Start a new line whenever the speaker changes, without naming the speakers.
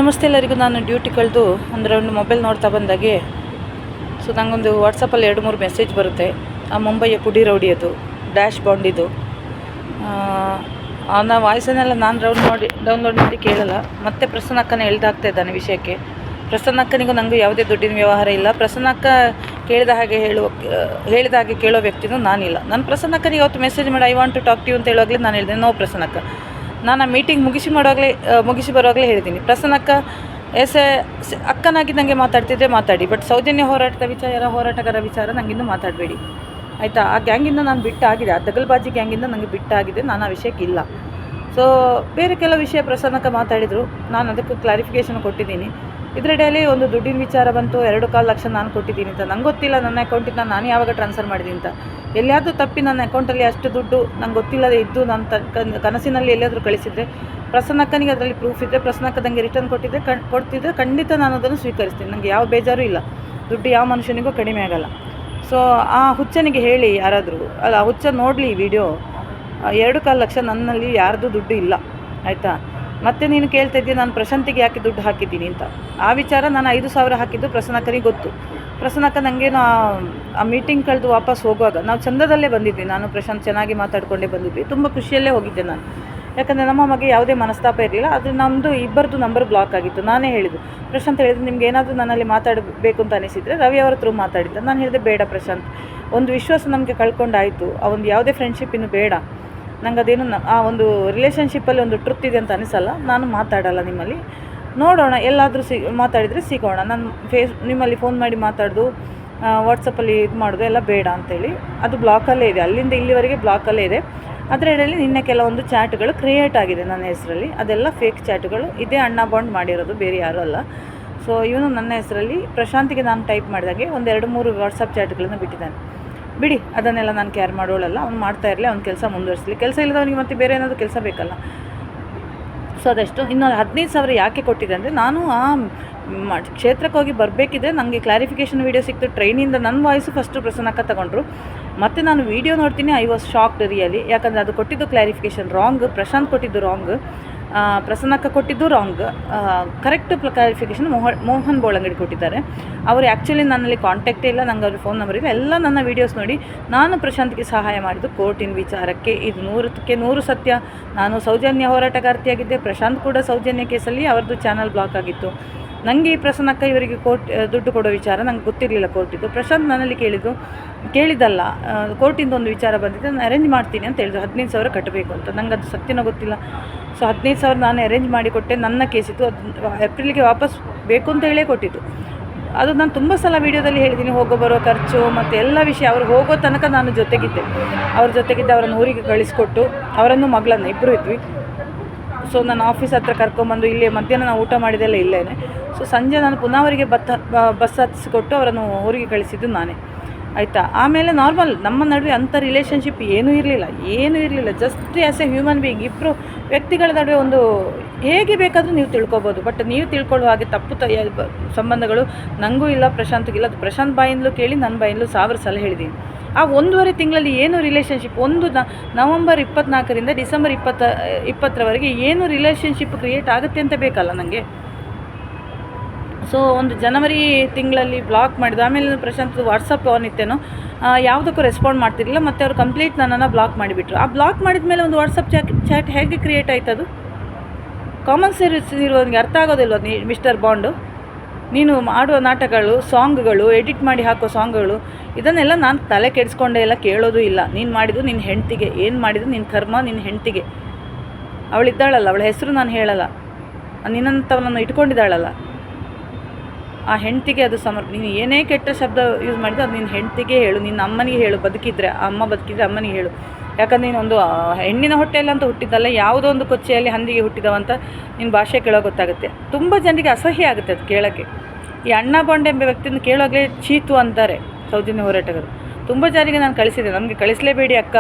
ನಮಸ್ತೆ ಎಲ್ಲರಿಗೂ. ನಾನು ಡ್ಯೂಟಿ ಕಳೆದು ಅಂದರೆ ಒಂದು ಮೊಬೈಲ್ ನೋಡ್ತಾ ಬಂದಾಗೆ ನನಗೊಂದು ವಾಟ್ಸಪ್ಪಲ್ಲಿ 2-3 ಮೆಸೇಜ್ ಬರುತ್ತೆ. ಆ ಮುಂಬೈಯ ಪುಡಿ ರೌಡಿಯದು ಡ್ಯಾಶ್ ಬಾಂಡಿದು ಆ ವಾಯ್ಸನ್ನೆಲ್ಲ ನಾನು ಡೌನ್ಲೋಡ್ ಮಾಡಿ ಕೇಳಲ್ಲ. ಮತ್ತೆ ಪ್ರಸನ್ನಕ್ಕನೇ ಎಳ್ದಾಗ್ತಾ ಇದ್ದಾನೆ ವಿಷಯಕ್ಕೆ. ಪ್ರಸನ್ನಕ್ಕನಿಗೂ ನನಗೂ ಯಾವುದೇ ದುಡ್ಡಿನ ವ್ಯವಹಾರ ಇಲ್ಲ. ಪ್ರಸನ್ನಕ್ಕ ಹೇಳಿದ ಹಾಗೆ ಕೇಳೋ ವ್ಯಕ್ತಿನೂ ನಾನಿಲ್ಲ. ನಾನು ಪ್ರಸನ್ನಕ್ಕನಿಗೆ ಅವತ್ತು ಮೆಸೇಜ್ ಮಾಡಿ I want to talk to you ಅಂತ ಹೇಳುವಾಗಲೇ ನಾನು ಹೇಳಿದೆ ನೋ ಪ್ರಸನ್ನಕ್ಕ. ನಾನು ಆ ಮೀಟಿಂಗ್ ಮುಗಿಸಿ ಬರುವಾಗಲೇ ಹೇಳಿದ್ದೀನಿ, ಪ್ರಸನ್ನಕ್ಕ ಅಕ್ಕನಾಗಿ ನನಗೆ ಮಾತಾಡ್ತಿದ್ದೆ ಮಾತಾಡಿ, ಬಟ್ ಸೌಜನ್ಯ ಹೋರಾಟಗಾರ ವಿಚಾರ ನನಗಿನ್ನೂ ಮಾತಾಡಬೇಡಿ ಆಯಿತಾ. ಆ ಗ್ಯಾಂಗಿಂದ ನಾನು ಬಿಟ್ಟಾಗಿದೆ, ಆ ದಗಲ್ಬಾಜಿ ಗ್ಯಾಂಗಿಂದ ನನಗೆ ಬಿಟ್ಟಾಗಿದೆ. ನಾನು ಆ ವಿಷಯಕ್ಕಿಲ್ಲ. ಸೊ ಬೇರೆ ಕೆಲವು ವಿಷಯ ಪ್ರಸನ್ನಕ್ಕ ಮಾತಾಡಿದರು, ನಾನು ಅದಕ್ಕೆ ಕ್ಲಾರಿಫಿಕೇಷನ್ ಕೊಟ್ಟಿದ್ದೀನಿ. ಇದರಡೆಯಲ್ಲಿ ಒಂದು ದುಡ್ಡಿನ ವಿಚಾರ ಬಂತು, 2.25 ಲಕ್ಷ ನಾನು ಕೊಟ್ಟಿದ್ದೀನಿ ಅಂತ. ನಂಗೆ ಗೊತ್ತಿಲ್ಲ ನನ್ನ ಅಕೌಂಟಿಂದ ನಾನು ಯಾವಾಗ ಟ್ರಾನ್ಸ್ಫರ್ ಮಾಡಿದ್ದೀನಿ ಅಂತ. ಎಲ್ಲಿಯಾದರೂ ತಪ್ಪಿ ನನ್ನ ಅಕೌಂಟಲ್ಲಿ ಅಷ್ಟು ದುಡ್ಡು ನಂಗೆ ಗೊತ್ತಿಲ್ಲದೆ ಇದ್ದು ನಾನು ಕನಸಿನಲ್ಲಿ ಎಲ್ಲಿಯಾದರೂ ಕಳಿಸಿದರೆ ಪ್ರಸನ್ನಕ್ಕನಿಗೆ ಅದರಲ್ಲಿ ಪ್ರೂಫ್ ಇದ್ದರೆ ಪ್ರಸನ್ನಕ್ಕದಂಗೆ ರಿಟರ್ನ್ ಕೊಡ್ತಿದ್ದರೆ ಖಂಡಿತ ನಾನು ಅದನ್ನು ಸ್ವೀಕರಿಸ್ತೀನಿ. ನನಗೆ ಯಾವ ಬೇಜಾರೂ ಇಲ್ಲ. ದುಡ್ಡು ಯಾವ ಮನುಷ್ಯನಿಗೂ ಕಡಿಮೆ ಆಗಲ್ಲ. ಸೊ ಆ ಹುಚ್ಚನಿಗೆ ಹೇಳಿ ಯಾರಾದರೂ, ಅಲ್ಲ ಆ ಹುಚ್ಚ ನೋಡಲಿ ಈ ವಿಡಿಯೋ, 2.25 ಲಕ್ಷ ನನ್ನಲ್ಲಿ ಯಾರ್ದು ದುಡ್ಡು ಇಲ್ಲ ಆಯಿತಾ. ಮತ್ತು ನೀನು ಕೇಳ್ತಾ ಇದ್ದೀನಿ ನಾನು ಪ್ರಶಾಂತಿಗೆ ಯಾಕೆ ದುಡ್ಡು ಹಾಕಿದ್ದೀನಿ ಅಂತ. ಆ ವಿಚಾರ ನಾನು 5,000 ಹಾಕಿದ್ದು ಪ್ರಸನ್ನಕ್ಕನಿಗೆ ಗೊತ್ತು. ಪ್ರಸನ್ನಕ್ಕ ನನಗೆ ಆ ಮೀಟಿಂಗ್ ಕಳೆದು ವಾಪಸ್ ಹೋಗುವಾಗ ನಾವು ಚಂದದಲ್ಲೇ ಬಂದಿದ್ವಿ. ನಾನು ಪ್ರಶಾಂತ್ ಚೆನ್ನಾಗಿ ಮಾತಾಡಿಕೊಂಡೇ ಬಂದಿದ್ವಿ. ತುಂಬ ಖುಷಿಯಲ್ಲೇ ಹೋಗಿದ್ದೆ ನಾನು. ಯಾಕಂದರೆ ನಮ್ಮ ಮಗೆ ಯಾವುದೇ ಮನಸ್ತಾಪ ಇರಲಿಲ್ಲ. ಅದು ನಮ್ಮದು ಇಬ್ಬರದು ನಂಬರ್ ಬ್ಲಾಕ್ ಆಗಿತ್ತು. ನಾನೇ ಹೇಳಿದ್ದು, ಪ್ರಶಾಂತ್ ಹೇಳಿದ್ದು ನಿಮ್ಗೆ ಏನಾದರೂ ನನ್ನಲ್ಲಿ ಮಾತಾಡಬೇಕು ಅಂತ ಅನಿಸಿದರೆ ರವಿ ಅವರ ಥ್ರೂ ಮಾತಾಡಿದ್ದ. ನಾನು ಹೇಳಿದೆ ಬೇಡ ಪ್ರಶಾಂತ್, ಒಂದು ವಿಶ್ವಾಸ ನಮಗೆ ಕಳ್ಕೊಂಡಾಯಿತು. ಆ ಒಂದು ಯಾವುದೇ ಫ್ರೆಂಡ್ಶಿಪ್ ಇನ್ನು ಬೇಡ ನಂಗೆ. ಅದೇನು ಆ ಒಂದು ರಿಲೇಷನ್ಶಿಪ್ಪಲ್ಲಿ ಒಂದು ಟ್ರುತ್ ಇದೆ ಅಂತ ಅನಿಸಲ್ಲ. ನಾನು ಮಾತಾಡಲ್ಲ ನಿಮ್ಮಲ್ಲಿ. ನೋಡೋಣ, ಎಲ್ಲಾದರೂ ಮಾತಾಡಿದರೆ ಸಿಗೋಣ. ನಾನು ನಿಮ್ಮಲ್ಲಿ ಫೋನ್ ಮಾಡಿ ಮಾತಾಡೋದು, ವಾಟ್ಸಪ್ಪಲ್ಲಿ ಇದು ಮಾಡೋದು ಎಲ್ಲ ಬೇಡ ಅಂತೇಳಿ ಅದು ಬ್ಲಾಕಲ್ಲೇ ಇದೆ. ಅಲ್ಲಿಂದ ಇಲ್ಲಿವರೆಗೆ ಬ್ಲಾಕಲ್ಲೇ ಇದೆ. ಅದರಲ್ಲಿ ನಿನ್ನೆ ಕೆಲವೊಂದು ಚಾಟ್ಗಳು ಕ್ರಿಯೇಟ್ ಆಗಿದೆ ನನ್ನ ಹೆಸರಲ್ಲಿ. ಅದೆಲ್ಲ ಫೇಕ್ ಚಾಟ್ಗಳು. ಇದೇ ಅಣ್ಣ ಬಾಂಡ್ ಮಾಡಿರೋದು, ಬೇರೆ ಯಾರೂ ಅಲ್ಲ. ಸೊ ಇವನು ನನ್ನ ಹೆಸರಲ್ಲಿ ಪ್ರಶಾಂತಿಗೆ ನಾನು ಟೈಪ್ ಮಾಡಿದಾಗೆ 1-2-3 ವಾಟ್ಸಪ್ ಚಾಟ್ಗಳನ್ನು ಬಿಟ್ಟಿದ್ದಾನೆ. ಬಿಡಿ, ಅದನ್ನೆಲ್ಲ ನಾನು ಕೇರ್ ಮಾಡೋಳಲ್ಲ. ಅವ್ನು ಮಾಡ್ತಾ ಇರಲಿ, ಅವ್ನ ಕೆಲಸ ಮುಂದುವರಿಸಲಿ. ಕೆಲಸ ಇಲ್ಲದವನಿಗೆ ಮತ್ತೆ ಬೇರೆ ಏನಾದರೂ ಕೆಲಸ ಬೇಕಲ್ಲ. ಸೊ ಅದೆಷ್ಟು. ಇನ್ನು 15,000 ಯಾಕೆ ಕೊಟ್ಟಿದೆ ಅಂದರೆ, ನಾನು ಆ ಕ್ಷೇತ್ರಕ್ಕೆ ಹೋಗಿ ಬರಬೇಕಿದ್ರೆ ನನಗೆ ಕ್ಲಾರಿಫಿಕೇಷನ್ ವೀಡಿಯೋ ಸಿಕ್ತು ಟ್ರೈನಿಂದ. ನನ್ನ ವಾಯ್ಸು ಫಸ್ಟು ಪ್ರಸನ್ನಕ್ಕ ತಗೊಂಡ್ರು. ಮತ್ತು ನಾನು ವೀಡಿಯೋ ನೋಡ್ತೀನಿ, ಐ ವಾಸ್ ಶಾಕ್ಡ್ ರಿಯಲಿ. ಯಾಕಂದರೆ ಅದು ಕೊಟ್ಟಿದ್ದು ಕ್ಲಾರಿಫಿಕೇಷನ್ ರಾಂಗ್, ಪ್ರಶಾಂತ್ ಕೊಟ್ಟಿದ್ದು ರಾಂಗ್, ಪ್ರಸನ್ನಕ್ಕ ಕೊಟ್ಟಿದ್ದು ರಾಂಗ್. ಕರೆಕ್ಟ್ ಕ್ಲಾರಿಫಿಕೇಷನ್ ಮೋಹನ್ ಬೋಳಂಗಡಿ ಕೊಟ್ಟಿದ್ದಾರೆ. ಅವರು ಆ್ಯಕ್ಚುಲಿ ನನ್ನಲ್ಲಿ ಕಾಂಟ್ಯಾಕ್ಟೇ ಇಲ್ಲ, ನಂಗೆ ಅವ್ರ ಫೋನ್ ನಂಬರ್ ಇಲ್ಲ. ಎಲ್ಲ ನನ್ನ ವೀಡಿಯೋಸ್ ನೋಡಿ ನಾನು ಪ್ರಶಾಂತ್ಗೆ ಸಹಾಯ ಮಾಡಿದ್ದು ಕೋರ್ಟಿನ ವಿಚಾರಕ್ಕೆ. ಇದು 100ಕ್ಕೆ 100 ಸತ್ಯ. ನಾನು ಸೌಜನ್ಯ ಹೋರಾಟಗಾರ್ತಿಯಾಗಿದ್ದೆ. ಪ್ರಶಾಂತ್ ಕೂಡ ಸೌಜನ್ಯ ಕೇಸಲ್ಲಿ ಅವ್ರದ್ದು ಚಾನಲ್ ಬ್ಲಾಕ್ ಆಗಿತ್ತು. ನನಗೆ ಈ ಪ್ರಸನ್ನಕ್ಕ ಇವರಿಗೆ ದುಡ್ಡು ಕೊಡೋ ವಿಚಾರ ನಂಗೆ ಗೊತ್ತಿರಲಿಲ್ಲ ಕೋರ್ಟಿದ್ದು. ಪ್ರಶಾಂತ್ ನನ್ನಲ್ಲಿ ಕೇಳಿದ್ದಲ್ಲ, ಕೋರ್ಟಿಂದ ಒಂದು ವಿಚಾರ ಬಂದಿದೆ, ನಾನು ಅರೇಂಜ್ ಮಾಡ್ತೀನಿ ಅಂತ ಹೇಳಿದ್ರು. 15,000 ಕಟ್ಟಬೇಕು ಅಂತ. ನಂಗೆ ಅದು ಸತ್ಯನೋ ಗೊತ್ತಿಲ್ಲ. ಸೊ 15,000 ನಾನು ಅರೇಂಜ್ ಮಾಡಿಕೊಟ್ಟೆ. ನನ್ನ ಕೇಸಿತ್ತು. ಅದು ಏಪ್ರಿಲ್ಗೆ ವಾಪಸ್ ಬೇಕು ಅಂತ ಹೇಳೇ ಕೊಟ್ಟಿದ್ದು. ಅದು ನಾನು ತುಂಬ ಸಲ ವೀಡಿಯೋದಲ್ಲಿ ಹೇಳಿದ್ದೀನಿ, ಹೋಗೋ ಬರೋ ಖರ್ಚು ಮತ್ತು ಎಲ್ಲ ವಿಷಯ. ಅವ್ರು ಹೋಗೋ ತನಕ ನಾನು ಜೊತೆಗಿದ್ದೆ. ಅವರನ್ನು ಊರಿಗೆ ಕಳಿಸ್ಕೊಟ್ಟು, ಅವರನ್ನು ಮಗಳನ್ನು ಇಬ್ಬರು ಇದ್ವಿ. ಸೊ ನಾನು ಆಫೀಸ್ ಹತ್ರ ಕರ್ಕೊಂಬಂದು ಇಲ್ಲೇ ಮಧ್ಯಾಹ್ನ ನಾವು ಊಟ ಮಾಡಿದೆಲ್ಲ ಇಲ್ಲೇನೆ. ಸೊ ಸಂಜೆ ನಾನು ಪುನಃ ಅವರಿಗೆ ಬಸ್ ಹತ್ತಿಸಿಕೊಟ್ಟು ಅವರನ್ನು ಊರಿಗೆ ಕಳಿಸಿದ್ದು ನಾನೇ ಆಯಿತಾ. ಆಮೇಲೆ ನಾರ್ಮಲ್ ನಮ್ಮ ನಡುವೆ ಅಂಥ ರಿಲೇಷನ್ಶಿಪ್ ಏನೂ ಇರಲಿಲ್ಲ. Just as A human being. ಇಬ್ಬರು ವ್ಯಕ್ತಿಗಳ ನಡುವೆ ಒಂದು ಹೇಗೆ ಬೇಕಾದರೂ ನೀವು ತಿಳ್ಕೊಬೋದು. ಬಟ್ ನೀವು ತಿಳ್ಕೊಳ್ಳೋ ಹಾಗೆ ತಪ್ಪು ಸಂಬಂಧಗಳು ನನಗೂ ಇಲ್ಲ, ಪ್ರಶಾಂತ್ಗಿಲ್ಲ. ಅದು ಪ್ರಶಾಂತ್ ಬಾಯಿಂದಲೂ ಕೇಳಿ ನನ್ನ ಬಾಯಿಂದಲೂ 1000 ಸಲ ಹೇಳಿದ್ದೀನಿ. ಆ 1.5 ತಿಂಗಳಲ್ಲಿ ಏನು ರಿಲೇಷನ್ಶಿಪ್, ನವಂಬರ್ 24ರಿಂದ ಡಿಸೆಂಬರ್ 20ರವರೆಗೆ ಏನು ರಿಲೇಷನ್ಶಿಪ್ ಕ್ರಿಯೇಟ್ ಆಗುತ್ತೆ ಅಂತ ಬೇಕಲ್ಲ ನನಗೆ. ಸೊ ಒಂದು ಜನವರಿ ತಿಂಗಳಲ್ಲಿ ಬ್ಲಾಕ್ ಮಾಡಿದ್ದು. ಆಮೇಲೆ ಪ್ರಶಾಂತ್ ವಾಟ್ಸಪ್ ಆನ್ ಇತ್ತೇನೋ, ಯಾವುದಕ್ಕೂ ರೆಸ್ಪಾಂಡ್ ಮಾಡ್ತಿರಲಿಲ್ಲ. ಮತ್ತು ಅವರು ಕಂಪ್ಲೀಟ್ ನನ್ನನ್ನು ಬ್ಲಾಕ್ ಮಾಡಿಬಿಟ್ರು. ಆ ಬ್ಲಾಕ್ ಮಾಡಿದ ಮೇಲೆ ಒಂದು ವಾಟ್ಸಪ್ ಚಾಟ್ ಹೇಗೆ ಕ್ರಿಯೇಟ್ ಆಯ್ತದು? ಕಾಮನ್ ಸೆನ್ಸ್ ಇರೋನಿಗೆ ಅರ್ಥ ಆಗೋದಿಲ್ವ ಮಿಸ್ಟರ್ ಬಾಂಡು? ನೀನು ಮಾಡುವ ನಾಟಕಗಳು, ಸಾಂಗ್ಗಳು, ಎಡಿಟ್ ಮಾಡಿ ಹಾಕೋ ಸಾಂಗ್ಗಳು, ಇದನ್ನೆಲ್ಲ ನಾನು ತಲೆ ಕೆಡಿಸ್ಕೊಂಡೆ ಎಲ್ಲ ಕೇಳೋದು ಇಲ್ಲ. ನೀನು ಮಾಡಿದ್ದು ನಿನ್ನ ಹೆಂಡ್ತಿಗೆ, ಏನು ಮಾಡಿದ್ದು ನಿನ್ನ ಕರ್ಮ ನಿನ್ನ ಹೆಂಡ್ತಿಗೆ. ಅವಳಿದ್ದಾಳಲ್ಲ, ಅವಳ ಹೆಸರು ನಾನು ಹೇಳಲ್ಲ, ನಿನ್ನಂಥವನನ್ನು ಇಟ್ಕೊಂಡಿದ್ದಾಳಲ್ಲ, ಆ ಹೆಂಡ್ತಿಗೆ ಅದು ನೀನು ಏನೇ ಕೆಟ್ಟ ಶಬ್ದ ಯೂಸ್ ಮಾಡಿದ್ದು ಅದು ನಿನ್ನ ಹೆಂಡ್ತಿಗೆ ಹೇಳು, ನಿನ್ನ ಅಮ್ಮನಿಗೆ ಹೇಳು. ಬದುಕಿದ್ರೆ ಅಮ್ಮನಿಗೆ ಹೇಳು. ಯಾಕಂದರೆ ನೀನೊಂದು ಹೆಣ್ಣಿನ ಹೊಟ್ಟೆಯಲ್ಲಿ ಅಂತ ಹುಟ್ಟಿದ್ದಲ್ಲ, ಯಾವುದೋ ಒಂದು ಕೊಚ್ಚೆಯಲ್ಲಿ ಹಂದಿಗೆ ಹುಟ್ಟಿದವಂತ ನಿನ್ನ ಭಾಷೆ ಕೇಳೋ ಗೊತ್ತಾಗುತ್ತೆ. ತುಂಬ ಜನರಿಗೆ ಅಸಹ್ಯ ಆಗುತ್ತೆ ಅದು ಕೇಳೋಕ್ಕೆ. ಈ ಅಣ್ಣ ಬಾಂಡ್ ಎಂಬ ವ್ಯಕ್ತಿಯನ್ನು ಕೇಳೋವಾಗಲೇ ಚೀತು ಅಂತಾರೆ ಸೌಜನ್ಯ ಹೋರಾಟಗಾರರು. ತುಂಬ ಜನರಿಗೆ ನಾನು ಕಳಿಸಿದೆ, ನಮಗೆ ಕಳಿಸಲೇಬೇಡಿ ಅಕ್ಕ.